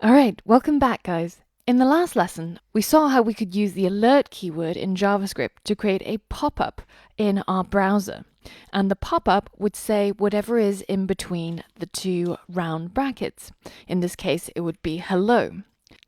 Alright, welcome back guys. In the last lesson, we saw how we could use the alert keyword in JavaScript to create a pop-up in our browser. And the pop-up would say whatever is in between the two round brackets. In this case, it would be hello.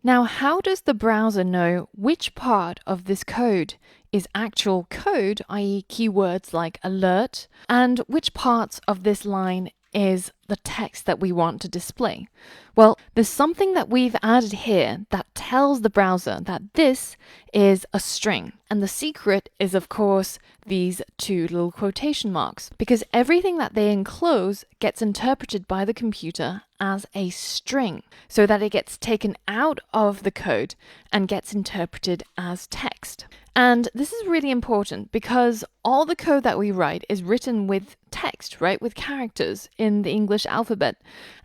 Now, how does the browser know which part of this code is actual code, i.e. keywords like alert, and which parts of this line is the text that we want to display? Well, there's something that we've added here that tells the browser that this is a string. And the secret is, of course, these two little quotation marks, because everything that they enclose gets interpreted by the computer as a string, so that it gets taken out of the code and gets interpreted as text. And this is really important because all the code that we write is written with text, right? With characters in the English alphabet.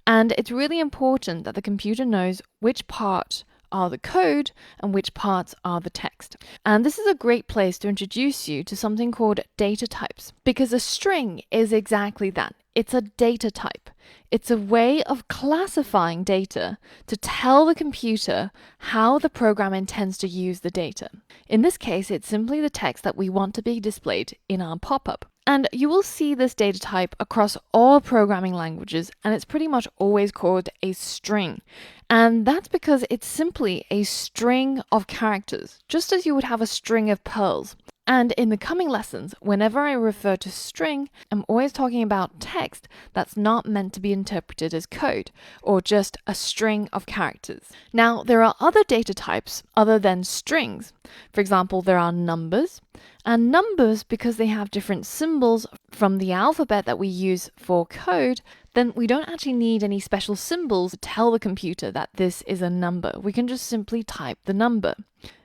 And it's really important that the computer knows which part are the code and which parts are the text. And this is a great place to introduce you to something called data types, because a string is exactly that. It's a data type. It's a way of classifying data to tell the computer how the program intends to use the data. In this case, it's simply the text that we want to be displayed in our pop-up. And you will see this data type across all programming languages, and it's pretty much always called a string. And that's because it's simply a string of characters, just as you would have a string of pearls. And in the coming lessons, whenever I refer to string, I'm always talking about text that's not meant to be interpreted as code, or just a string of characters. Now, there are other data types other than strings. For example, there are numbers. And numbers, because they have different symbols from the alphabet that we use for code, then we don't actually need any special symbols to tell the computer that this is a number. We can just simply type the number.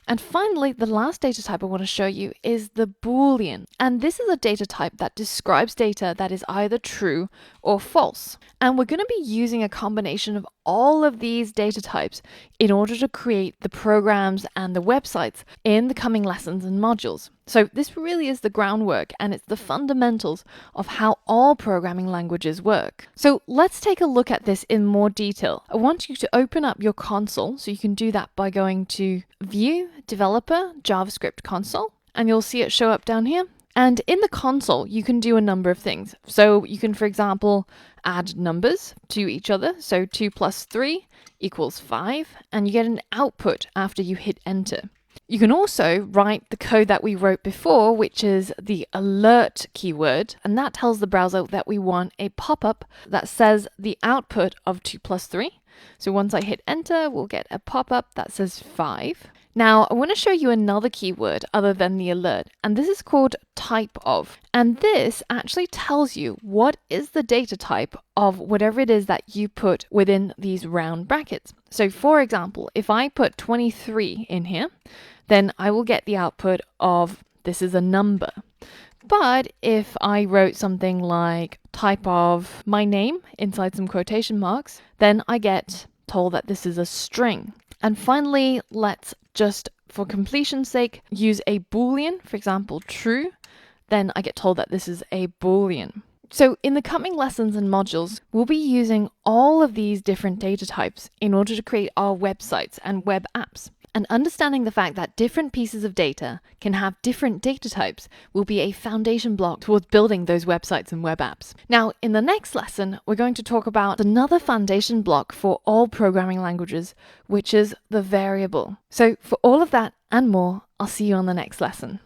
And finally, the last data type I want to show you is the Boolean. And this is a data type that describes data that is either true or false. And we're going to be using a combination of all of these data types in order to create the programs and the websites in the coming lessons and modules. So this really is the groundwork, and it's the fundamentals of how all programming languages work. So let's take a look at this in more detail. I want you to open up your console, so you can do that by going to View, Developer, JavaScript Console, and you'll see it show up down here. And in the console, you can do a number of things. So you can, for example, add numbers to each other. So 2 plus 3 equals 5, and you get an output after you hit enter. You can also write the code that we wrote before, which is the alert keyword, and that tells the browser that we want a pop-up that says the output of 2 plus 3. So once I hit enter, we'll get a pop-up that says 5. Now, I want to show you another keyword other than the alert, and this is called type of. And this actually tells you what is the data type of whatever it is that you put within these round brackets. So for example, if I put 23 in here, then I will get the output of this is a number. But if I wrote something like type of my name inside some quotation marks, then I get told that this is a string. And finally, let's just, for completion's sake, use a Boolean, for example, true. Then I get told that this is a Boolean. So in the coming lessons and modules, we'll be using all of these different data types in order to create our websites and web apps. And understanding the fact that different pieces of data can have different data types will be a foundation block towards building those websites and web apps. Now, in the next lesson, we're going to talk about another foundation block for all programming languages, which is the variable. So for all of that and more, I'll see you on the next lesson.